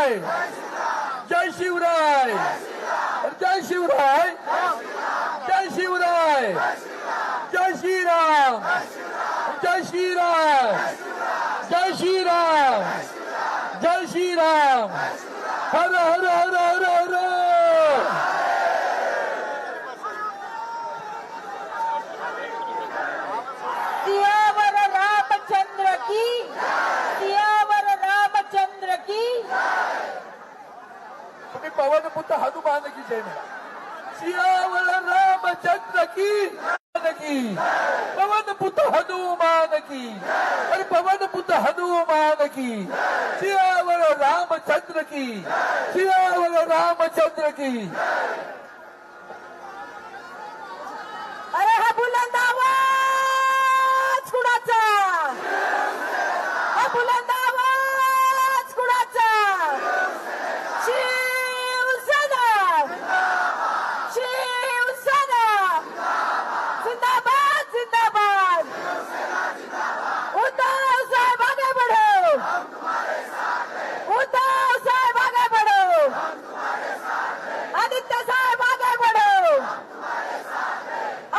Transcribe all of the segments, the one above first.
शिवराय जय शिवराय जय शिवराय जय शिवराय जय श्रीराम जय श्रीराम जय श्रीराम जय श्रीराम हर हर हर हर हर सियावर रामचंद्र की सियावर रामचंद्र की तुम्ही पवन पुत्र हनुमान की जय सियावर रामचंद्र की पवन पुत्र हनुमान की अरे पवन पुत्र हनुमान की सियावर रामचंद्र की सियावर रामचंद्र की अरे हा बुलंद आवाज कुणाचा हा बुलंद आवाज कुणाचा शिवसेना शिवसेना जिंदाबाद जिंदाबाद उद्धव साहेब आगे बढ़ो उद्धव साहेब आगे बढ़ो आदित्य साहेब आगे बढ़ो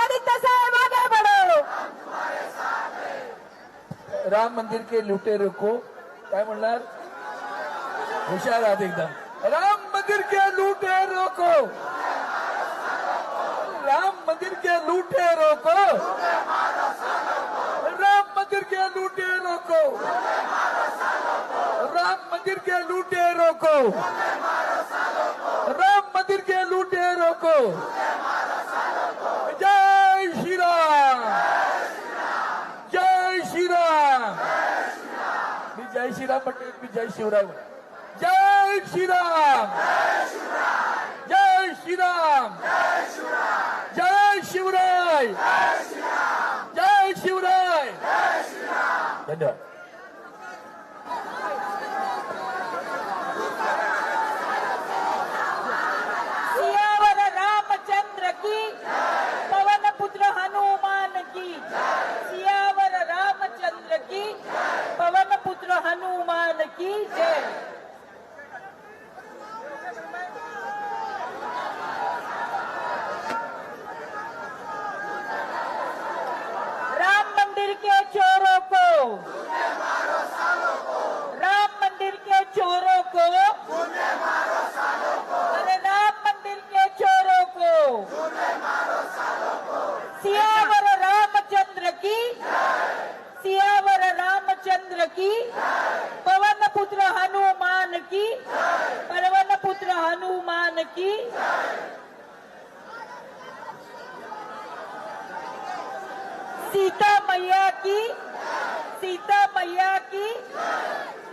आदित्य साहेब आगे बढ़ो राम मंदिर के लुटेरों को काय म्हणणार हुशार आहात एकदम राम मंदिर के लुटेरों को राम मंदिर के लुटेरों को राम मंदिर के लुटेरों को राम मंदिर के लुटेरों को राम मंदिर के लुटेरों को जय श्री राम जय श्री राम मी जय श्रीराम म्हणते मी जय शिवराय जय श्रीराम जय श्रीराम जय शिवराय जय शिवराय धन्यवाद सियावर रामचंद्र की पवन पुत्र हनुमान की सियावर रामचंद्र की पवन पुत्र हनुमान की जय राम मंदिर के चोरों को राम मंदिर के चोरों को अरे राम मंदिर के चोरों को सियावर रामचंद्र की सियावर रामचंद्र की पवन पुत्र हनुमान की पवन पुत्र हनुमान की सीता मैया की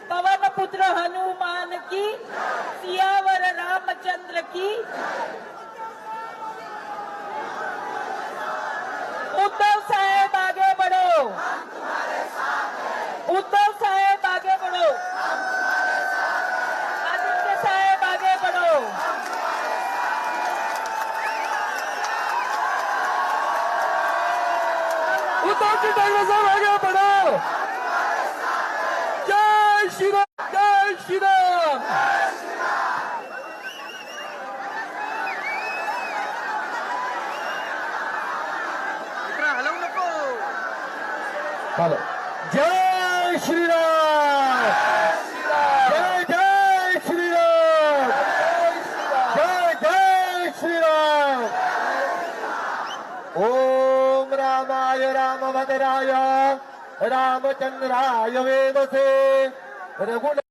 पवन पुत्र हनुमान की सियावर रामचंद्र की उद्धव साहेब आगे बढ़ो उद्धव साहेब आगे बढ़ो आदित्य साहेब आगे बढ़ो उद्धव जी ठाकरे साहब आगे बढ़ो जय श्री राम जय श्री राम हेलो जय श्री राम जय जय श्री राम जय जय श्री राम ओम रामाय रामभद्राय रामचंद्राय वेदसे रघुना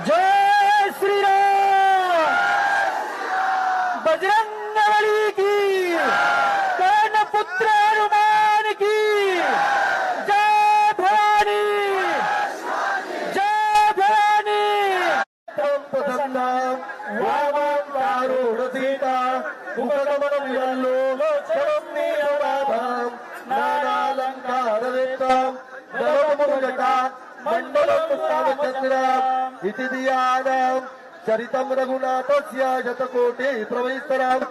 जय श्री राम बजरंगबली की कर्ण पुत्र हनुमान की जय भवानी जय भवानी वामकारूढ सीता मुखगमनं यल्लोलोचनं नीलवाभं नानालङ्कारयुक्तं दलमुरुजटा मण्डलं पुष्पचन्द्रम् इति धियानं चरितं रघुनाथस्य शतकोटि प्रवैस्तराम्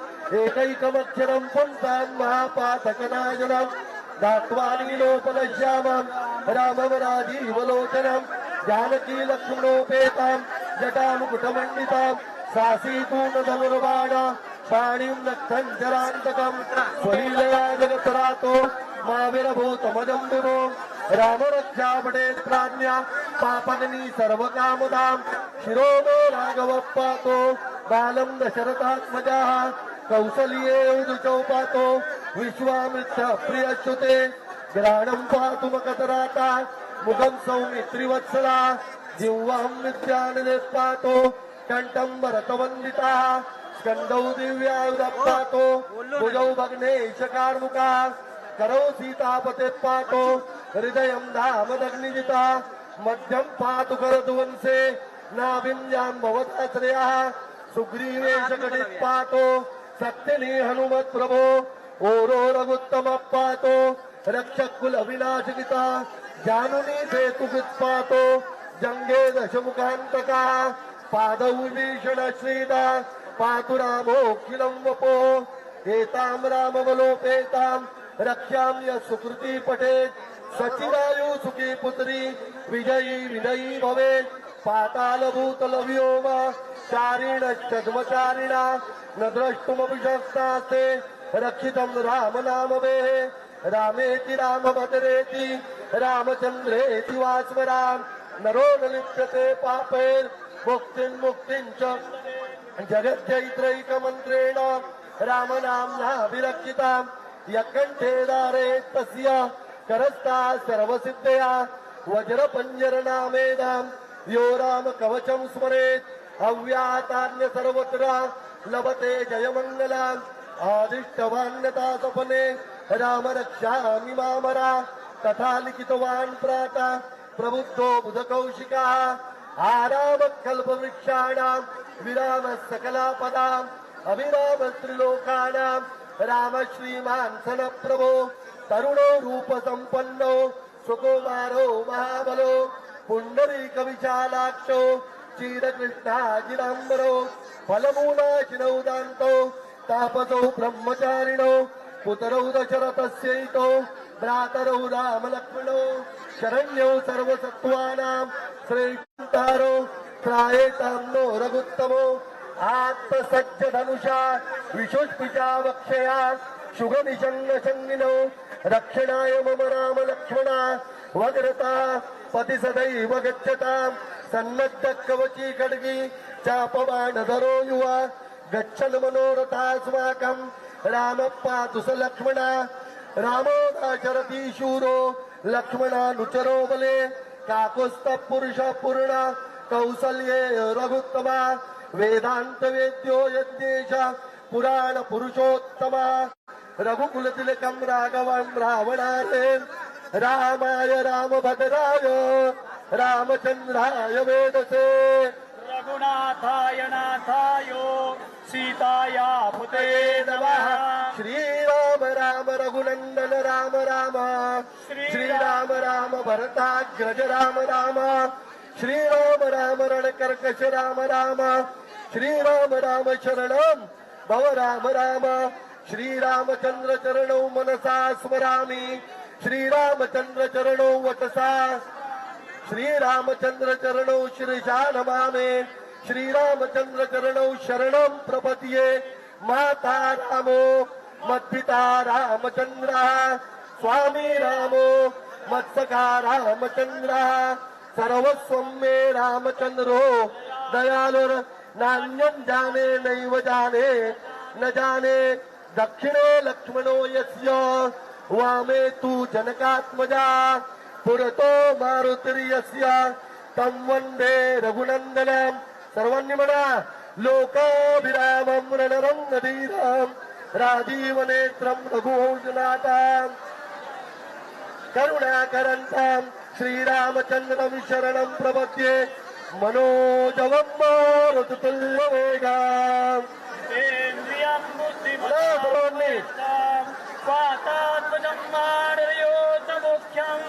एकैकमक्षरं पुंसां महापातकनाशनं दात्वानीलोपलश्यामं रामं राजीवलोचनं जानकी लक्ष्मणोपेतां जटामुकुटमण्डितां सासीतून धनुर्बाण पाणिं नक्तञ्जरान्तकं स्वलीलया जगत्रातो माविरभूतमजम्बुरो राम रक्षा पटेत् प्राज्ञा पापग्नि सर्वकामदां शिरो मे राघव पातो बालं दशरथात्मजाः कौसल्ये उदुचौपातो विश्वामित्र प्रियच्युते ग्राणं पातु मकतराता मुखं सौमित्रिवत्सला जिह्वां विद्यानिदेः पातो कण्ठं भरतवन्दिता स्कन्दौ दिव्यायुधपातो भुजौ भग्नेशकार्मुका करौ सीतापते पातो हृदयं धामदग्निजिता मध्यं पातु करदुवंसे नाभिन्यां भवदाश्रयः सुग्रीवेशकटित् पातो सत्यनी हनुमत् प्रभो ओरो रघुत्तम पातो रक्षक कुल विनाशकिता जानुनी सेतुकृत् पातो जंगे दशमुखान्तका पादौ विभीषण श्रीदा पातु रामोऽखिलं वपो एतां रामवलोपेतां रक्ष्याम्य सुकृती पठेत् सचिरायु सुखी पुत्री विजयी विनयी भवेत् पाताल भूतल व्योम चारिणश्चद्मचारिणा न द्रष्टुमपि शक्तास्ते रक्षितं राम नामवेः रामेति रामभद्रेति रामचन्द्रेति वा स्मरान् नरो न लिप्यते पापैर्मुक्तिं मुक्तिं च जगज्जैत्रैकमन्त्रेण रामनाम्ना विरक्षिताम् यकण्ठे दारे तस्य करस्ता सर्वसिद्धया वज्रपञ्जरनामेदाम् यो राम कवचं स्मरेत् अव्यातान्य सर्वत्र लभते जयमङ्गलाम् आदिष्टवान्यता सपने राम रक्षामि मामरा तथा लिखितवान् प्राता प्रबुद्धो बुधकौशिकाः आरामकल्पवृक्षाणां विरामः सकलापदाम् अविरामस्त्रिलोकानां राम श्रीमान् सनप्रभो तरुणो रूपसम्पन्नो सुकुमारो महाबलो पुण्डरीकविशालाक्षो क्षीरकृष्णाजिनाम्बरो फलमूलाशिनौ दान्तो तापसौ ब्रह्मचारिणो पुतरौ दशरथस्यैतो भ्रातरौ रामलक्ष्मणो शरण्यौ सर्वसत्त्वानां श्रेष्ठारो त्रायेतां नो रघुत्तमो आत्मसज्जधनुषा विशुष्पिचा वक्षया शुगनिशङ्गशङ्गिनो रक्षणाय मम राम लक्ष्मणा वग्रता पति सदैव गच्छतां सन्नद्ध कवची खड्गी चापबाणधरो युवा गच्छन् मनोरथास्माकं रामः पातु स लक्ष्मणा रामो दाशरथी शूरो लक्ष्मणानुचरो बले काकुत्स्थः पुरुषः पूर्ण कौसल्ये रघुत्तमा वेदांत वेद्यो यज्ञेश पुराण पुरुषोत्तमा रघुकुलतिलकं राघवं रावणारे रामाय रामभद्राय रामचंद्राय वेदसे रघुनाथाय नाथायो सीताया पुते नमः श्रीराम राम रघुनंदन राम राम श्रीराम राम भरताग्रज राम राम श्रीराम राम रणकर्कश राम राम श्रीराम राम शरणं भव राम राम श्रीरामचंद्र चरणौ मनसा स्मरामि श्रीरामचंद्र चरणौ वचसा श्रीरामचंद्र चरणौ शिरसा नमामि श्रीरामचंद्र चरणौ शरणं प्रपद्ये माता रामो मत्पिता रामचंद्रः स्वामी रामो मत्सखा रामचंद्रः सर्वस्वं मे रामचंद्रो दयालुर नान्यं जाने नैव जाने न जाने दक्षिणे लक्ष्मणो यस्य वामे तु जनकात्मजा पुरतो मारुतिर्यस्य तं वन्दे रघुनन्दनं सर्वांनी म्हणा लोकाभिरामं रणरंगधीरं राजीवनेत्रं रघुवंशनाथं करुणाकरन्तं श्रीरामचन्द्रं शरणं प्रपद्ये मनोजवं मारुततुल्यवेगम् इन्द्रियं सर्वांनी स्वातात्मजं मानयोत मुख्यम्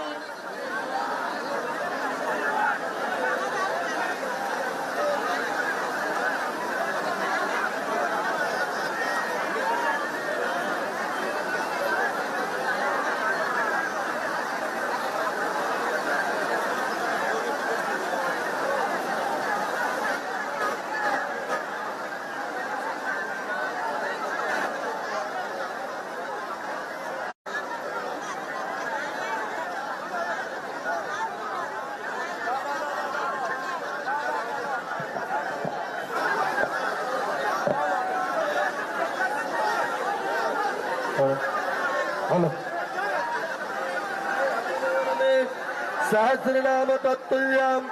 सहस्रनाम तत्तुल्यम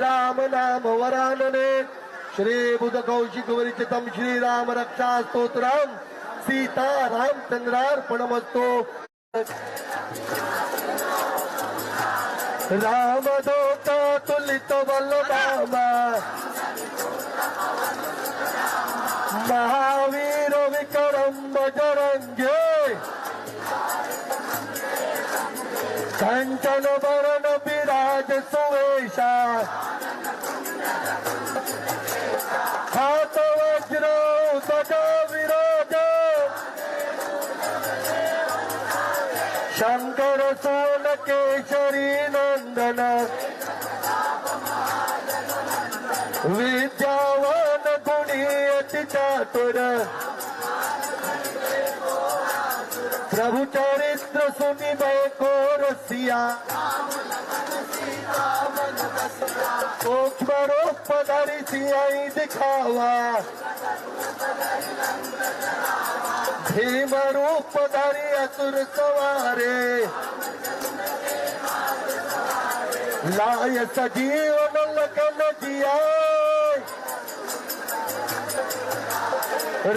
राम नाम वरानने श्री बुध कौशिक वरिचितम श्रीराम रक्षा स्तोत्रम सीता रामचंद्रार्पणमस्तु रामदूत तुलित बलरामा महावीर विक्रम बजरंगे कंचन वरण विराज सुवेशा हाथ वज्र सदा विराज शंकर सोन केशरी नंदन विद्यावान गुणी अति चातुर प्रभु चरित्र सुनिबे को रसिया सूक्ष्म रूप धरि आई दिखावा भीम रूप धरि असुर सवारे लाय सजीवन लखन जिया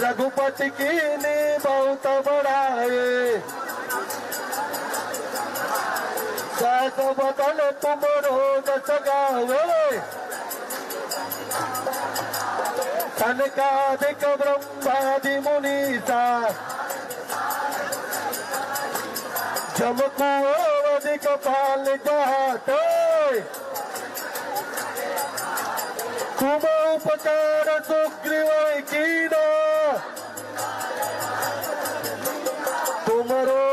रघुपति की नी बहुत बढ़ाए सास बदन तुम रोज सगावे सनकादिक ब्रह्मादि मुनीसा जमको अधिक पाल जाते तुम उपकार सुग्रीव कीना तुमरो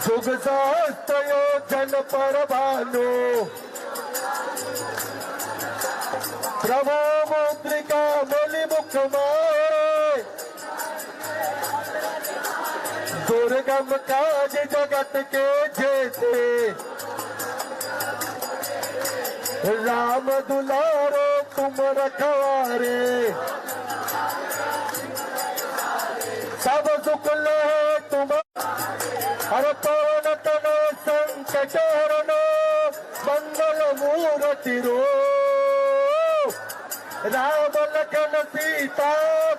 जुग सहस्त्रयो जन पर भानु प्रभु मुद्रिका बलि मुख मारे दुर्गम काज जगत के जेते राम दुलारो तुम रखवारे सब सुख ले तुम हर पवन तन संकट हरण मंगल मूर्ति रो राम लखन सीता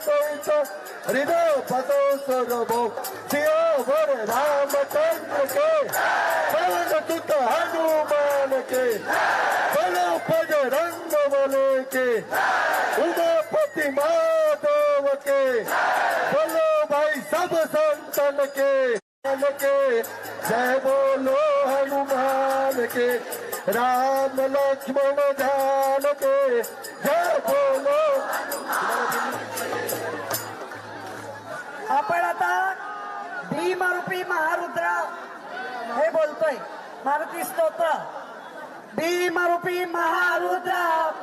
सहित हृदय पदो सरभो सियोवर रामचंद्र के पवन सुत हनुमान के बलो बजरंग बले के उमापति महादेव के बोलो भाई सब संतन के जय बोलो हनुमान के राम लक्ष्मण जान के जय बोलो। आपण आता भीमरूपी महारुद्र हे बोलतोय मारुती स्तोत्र भीमरूपी महारुद्र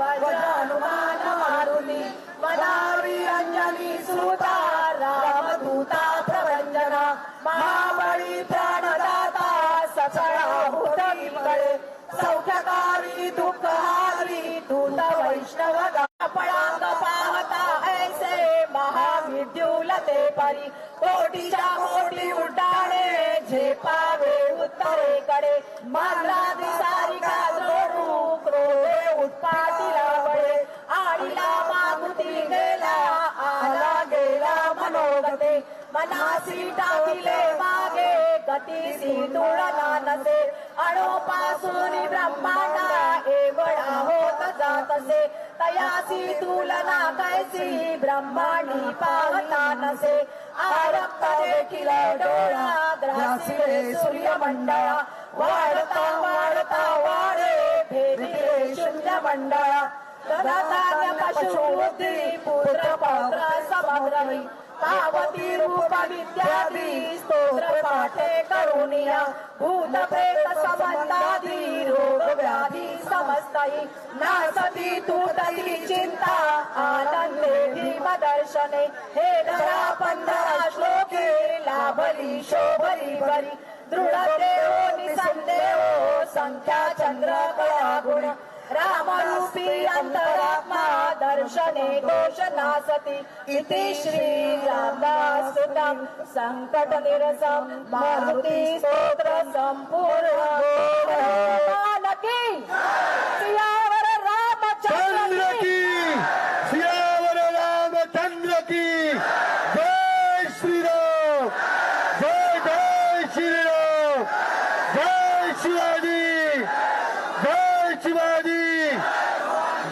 हनुमान मारुनी वनावी अंजनी सुता रामदूता प्रभंजना महाबळी प्राणदाता सचळा होती कडे सौख्यकारी दुःखहारी दूत वैष्णव पळांग पाहता ऐसे महाविद्युल ते परी कोटीच्या कोटी उड्डाणे झेपावे उत्तरेकडे मागला दिसारी का जोडू क्रोधे उत्पातीला बळे आडीला मागुती गेला आला गेला मनोगते मनासी टाकिले मागे गतीसी तुळना नसे अणोपासून ब्रह्मांडा एवढा होत जातसे तयासी तुलना कैसी ब्रह्मांडी पाहता नसे आरक्त देखील डोळा ग्रासिले सूर्यमंडळा वाढता वाढता वाढे भेदिले शून्य मंडळा तदान्य पशुबुद्धी पुत्र पौत्र समग्रवी पावती रूप विद्यादी स्तोत्र पाठे करुणिया भूत प्रेत संबंधादी रोग व्याधी समस्तई नासती तूतई चिंता आनंदे भीम दर्शने हे धरा 15 श्लोके लाभली शोभली बरी दृढ देव संख्या चंद्र कळा गुण रामरूपी अंतरात्मा हर्षणे दोषनासति इति श्री रामदास सुतं संकट निरसं मारुति स्तोत्र संपूर्ण हनुमान की सियावर चंद्र रामचंद्र की की सियावर रामचंद्र की जय श्री राम जय जय श्री राम जय शिवाजी जय शिवाजी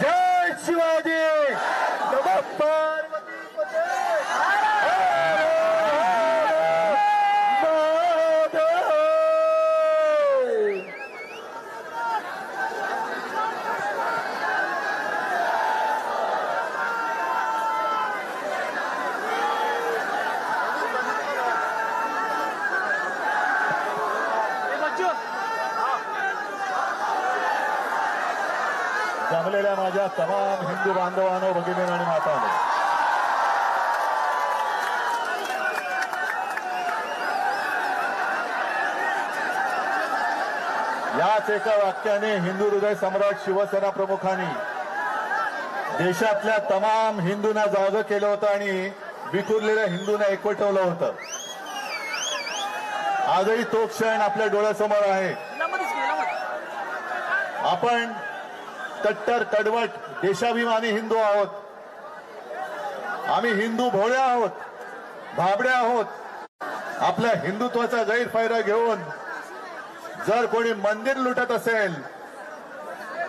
जय शिवाजी नमः पार्वती पते महादेव जमलेल्या माझ्या तमाम हिंदू बांधवांनो भगिनी आणि मातांनो याच एका वाक्याने हिंदू हृदय सम्राट शिवसेना प्रमुखांनी देशातल्या तमाम हिंदूंना जागं केलं होतं आणि विखुरलेल्या हिंदूंना एकवटवलं होतं. आजही तो क्षण आपल्या डोळ्यासमोर आहे. आपण कट्टर कडवट देशाभिमानी हिंदू आहोत. आम्ही हिंदू भोळ्या आहोत, भाबड्या आहोत. आपल्या हिंदुत्वाचा गैरफायदा घेऊन जर कोणी मंदिर लुटत असेल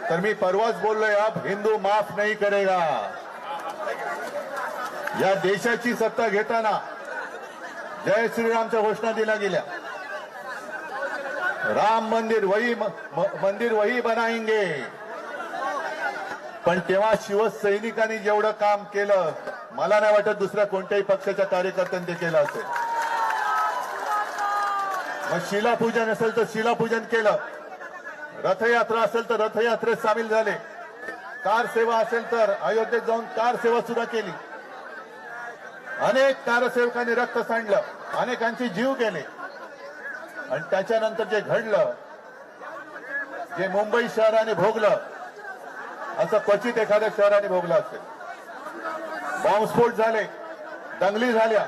तर मी परवाच बोललोय, अब हिंदू माफ नहीं करेगा. या देशाची सत्ता घेताना जय श्रीरामच्या घोषणा दिल्या गेल्या. राम मंदिर वही बनाएंगे. पण तेव्हा शिवसैनिकांनी जेवढं काम केलं मला नाही वाटत दुसऱ्या कोणत्याही पक्षाच्या कार्यकर्त्यांनी ते केलं असेल. मग शिलापूजन असेल तर शिलापूजन केलं, रथयात्रा असेल तर रथयात्रेत सामील झाले, कार सेवा असेल तर अयोध्येत जाऊन कार सेवा सुद्धा केली. अनेक कारसेवकांनी रक्त सांडलं, अनेकांचे जीव गेले. आणि त्याच्यानंतर जे घडलं, जे मुंबई शहराने भोगलं असं क्वचित एखाद्या शहराने भोगलं असेल. बॉम्बस्फोट झाले, दंगली झाल्या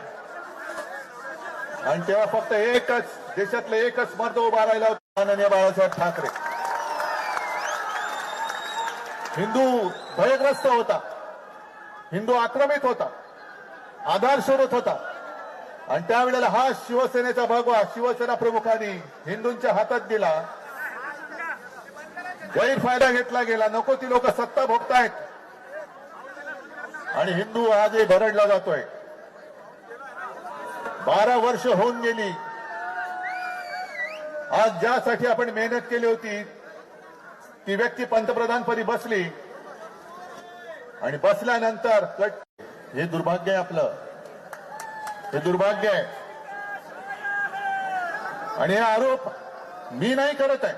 आणि तेव्हा फक्त एकच देशातले एकच मर्द उभा राहिला होता, माननीय बाळासाहेब ठाकरे. हिंदू भयग्रस्त होता, हिंदू आक्रमित होता, आधार शोधत होता. आणि त्यावेळेला हा शिवसेनेचा भगवा शिवसेना प्रमुखांनी हिंदूंच्या हातात दिला. गैरफायदा घेतला गेला. नको ती लोक सत्ता भोगतायत आणि हिंदू आजही भरडला जातोय. 12 वर्ष होऊन गेली. आज ज्यासाठी आपण मेहनत केली होती ती व्यक्ती पंतप्रधानपदी बसली आणि बसल्यानंतर हे दुर्भाग्य आहे आपलं, हे दुर्भाग्य आहे. आणि हे आरोप मी नाही करत आहे,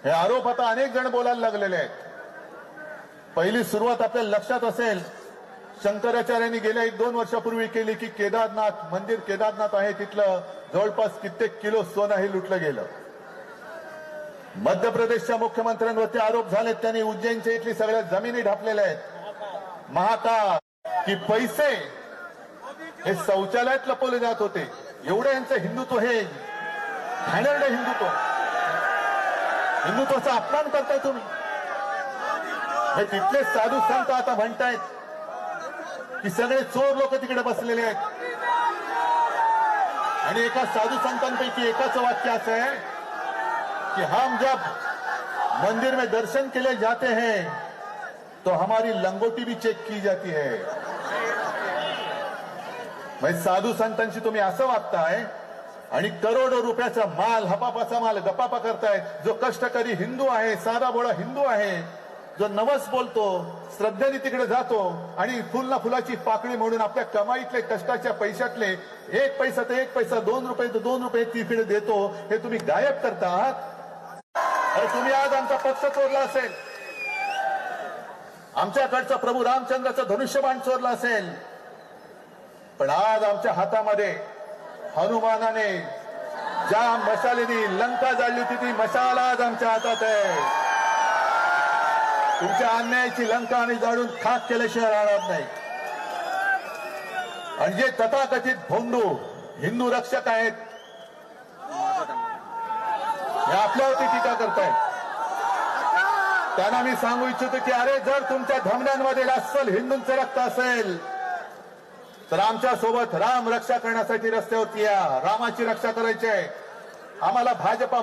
हे आरोप आता अनेक जण बोलायला लागलेले आहेत. पहिली सुरुवात आपल्याला लक्षात असेल, शंकराचार्यांनी गेल्या 1-2 वर्षापूर्वी केली की केदारनाथ मंदिर, केदारनाथ आहे तिथलं जवळपास कित्येक किलो सोनं हे लुटलं गेलं. मध्य प्रदेशच्या मुख्यमंत्र्यांवरती आरोप झालेत, त्यांनी उज्जैनच्या इथली सगळ्या जमिनी ढापलेल्या आहेत. महाकाल की पैसे हे शौचालयात लपवले जात होते. एवढं यांचं हिंदुत्व, हे घाणेरडं हिंदुत्व, हिंदुत्वाचा अपमान करताय तुम्ही. हे तिथले साधू संत आता म्हणतायत की सगळे चोर लोक तिकडे बसलेले आहेत. आणि एका साधू संतांपैकी एकाचं वाक्य असं आहे कि हम जब मंदिर में दर्शन के लिए जाते हैं तो हमारी लंगोटी भी चेक की जाती है. म्हणजे साधू संतांशी तुम्ही असं वागताय आणि करोडो रुपयाचा माल, हपापाचा माल गपापा करतायत. जो कष्टकरी हिंदू आहे, साधा बोळा हिंदू आहे, जो नवस बोलतो, श्रद्धेने तिकडे जातो आणि फुल ना फुलाची पाकळी म्हणून आपल्या कमाईतले कष्टाच्या पैशातले 1 पैसा तर 1 पैसा, 2 रुपये तर 2 रुपये तिकडे देतो, हे तुम्ही गायब करता आहात. अरे तुम्ही आज आमचा पक्ष चोरला असेल, आमच्याकडचा प्रभू रामचंद्राचं धनुष्यबाण चोरला असेल, पण आज आमच्या हातामध्ये हनुमानाने ज्या मशालीने लंका जाळली होती ती मशाल आज आमच्या हातात आहे. तुमच्या अन्यायाची लंका आणि जाळून खाक केल्याशिवाय राहणार नाही. आणि जे तथाकथित भोंदू हिंदू रक्षक आहेत हे आपल्यावरती टीका करतायत. त्यांना मी सांगू इच्छितो की अरे जर तुमच्या धमन्यांमध्ये अस्सल हिंदूंचं रक्त असेल तर आमच्या सोबत राम रक्षा करण्यासाठी रस्त्यावरती या. रामाची रक्षा करायची आहे. आम्हाला भाजपा